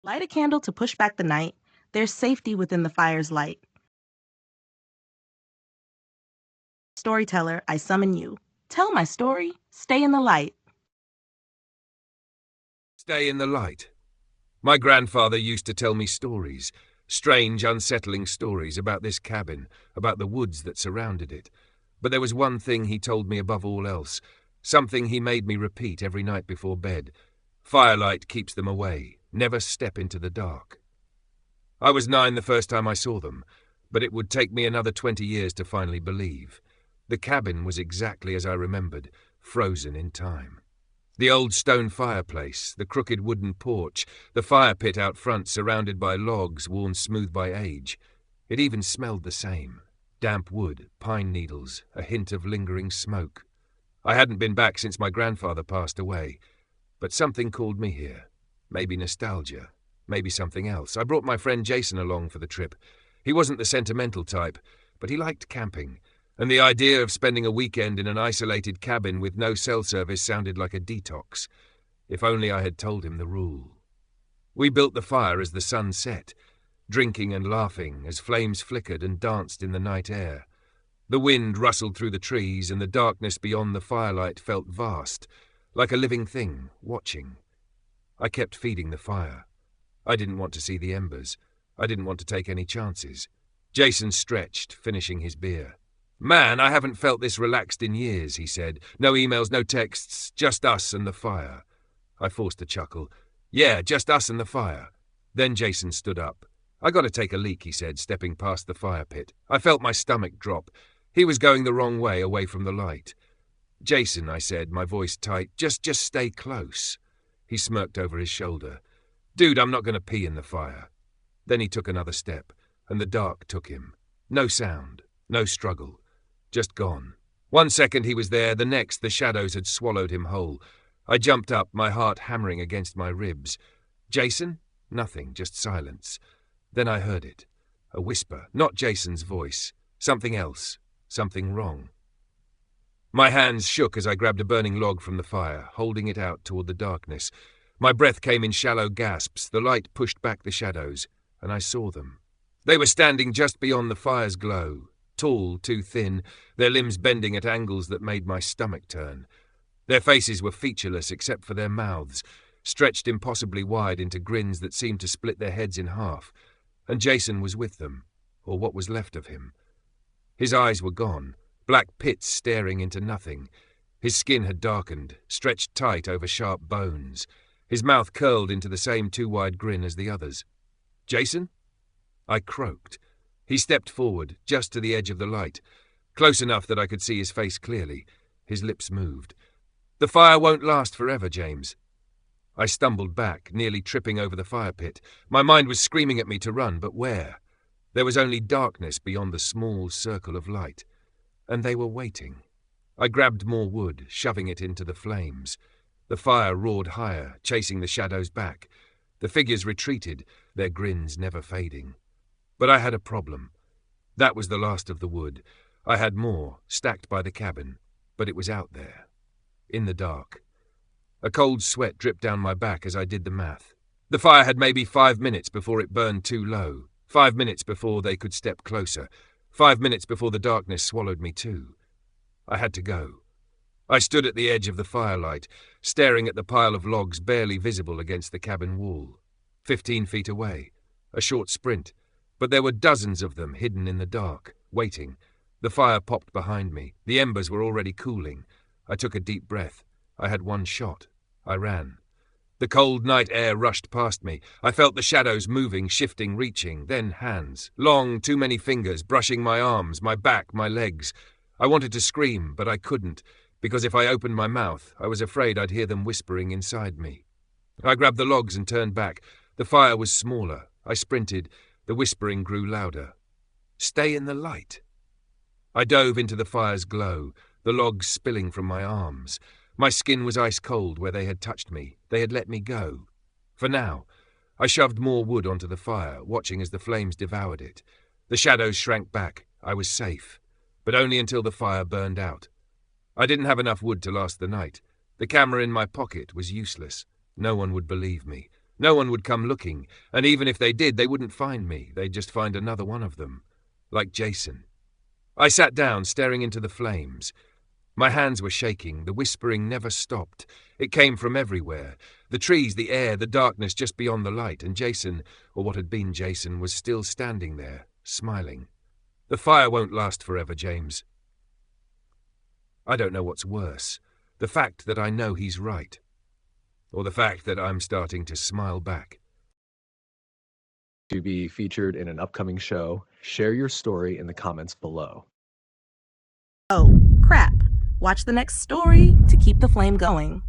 Light a candle to push back the night. There's safety within the fire's light. Storyteller, I summon you. Tell my story. Stay in the light. Stay in the light. My grandfather used to tell me stories, strange, unsettling stories about this cabin, about the woods that surrounded it. But there was one thing he told me above all else, something he made me repeat every night before bed. Firelight keeps them away. Never step into the dark. I was 9 the first time I saw them, but it would take me another 20 years to finally believe. The cabin was exactly as I remembered, frozen in time. The old stone fireplace, the crooked wooden porch, the fire pit out front surrounded by logs worn smooth by age. It even smelled the same. Damp wood, pine needles, a hint of lingering smoke. I hadn't been back since my grandfather passed away, but something called me here. Maybe nostalgia, maybe something else. I brought my friend Jason along for the trip. He wasn't the sentimental type, but he liked camping, and the idea of spending a weekend in an isolated cabin with no cell service sounded like a detox. If only I had told him the rule. We built the fire as the sun set, drinking and laughing as flames flickered and danced in the night air. The wind rustled through the trees, and the darkness beyond the firelight felt vast, like a living thing, watching. I kept feeding the fire. I didn't want to see the embers. I didn't want to take any chances. Jason stretched, finishing his beer. "Man, I haven't felt this relaxed in years," he said. "No emails, no texts, just us and the fire." I forced a chuckle. "Yeah, just us and the fire." Then Jason stood up. "I got to take a leak," he said, stepping past the fire pit. I felt my stomach drop. He was going the wrong way, away from the light. "Jason," I said, my voice tight, just stay close." He smirked over his shoulder. "Dude, I'm not going to pee in the fire." Then he took another step, and the dark took him. No sound, no struggle, just gone. 1 second he was there, the next the shadows had swallowed him whole. I jumped up, my heart hammering against my ribs. "Jason?" Nothing, just silence. Then I heard it. A whisper, not Jason's voice. Something else, something wrong. My hands shook as I grabbed a burning log from the fire, holding it out toward the darkness. My breath came in shallow gasps, the light pushed back the shadows, and I saw them. They were standing just beyond the fire's glow, tall, too thin, their limbs bending at angles that made my stomach turn. Their faces were featureless except for their mouths, stretched impossibly wide into grins that seemed to split their heads in half. And Jason was with them, or what was left of him. His eyes were gone, black pits staring into nothing. His skin had darkened, stretched tight over sharp bones. His mouth curled into the same too-wide grin as the others. "Jason?" I croaked. He stepped forward, just to the edge of the light, close enough that I could see his face clearly. His lips moved. "The fire won't last forever, James." I stumbled back, nearly tripping over the fire pit. My mind was screaming at me to run, but where? There was only darkness beyond the small circle of light. And they were waiting. I grabbed more wood, shoving it into the flames. The fire roared higher, chasing the shadows back. The figures retreated, their grins never fading. But I had a problem. That was the last of the wood. I had more, stacked by the cabin, but it was out there, in the dark. A cold sweat dripped down my back as I did the math. The fire had maybe 5 minutes before it burned too low, 5 minutes before they could step closer, 5 minutes before the darkness swallowed me too. I had to go. I stood at the edge of the firelight, staring at the pile of logs barely visible against the cabin wall. 15 feet away, a short sprint, but there were dozens of them hidden in the dark, waiting. The fire popped behind me. The embers were already cooling. I took a deep breath. I had one shot. I ran. The cold night air rushed past me. I felt the shadows moving, shifting, reaching, then hands. Long, too many fingers, brushing my arms, my back, my legs. I wanted to scream, but I couldn't, because if I opened my mouth, I was afraid I'd hear them whispering inside me. I grabbed the logs and turned back. The fire was smaller. I sprinted. The whispering grew louder. "Stay in the light." I dove into the fire's glow, the logs spilling from my arms. My skin was ice cold where they had touched me. They had let me go. For now. I shoved more wood onto the fire, watching as the flames devoured it. The shadows shrank back. I was safe. But only until the fire burned out. I didn't have enough wood to last the night. The camera in my pocket was useless. No one would believe me. No one would come looking, and even if they did, they wouldn't find me. They'd just find another one of them, like Jason. I sat down, staring into the flames. My hands were shaking. The whispering never stopped. It came from everywhere. The trees, the air, the darkness just beyond the light, and Jason, or what had been Jason, was still standing there, smiling. The fire won't last forever, James. I don't know what's worse, the fact that I know he's right, or the fact that I'm starting to smile back. To be featured in an upcoming show, share your story in the comments below. Oh, crap. Watch the next story to keep the flame going.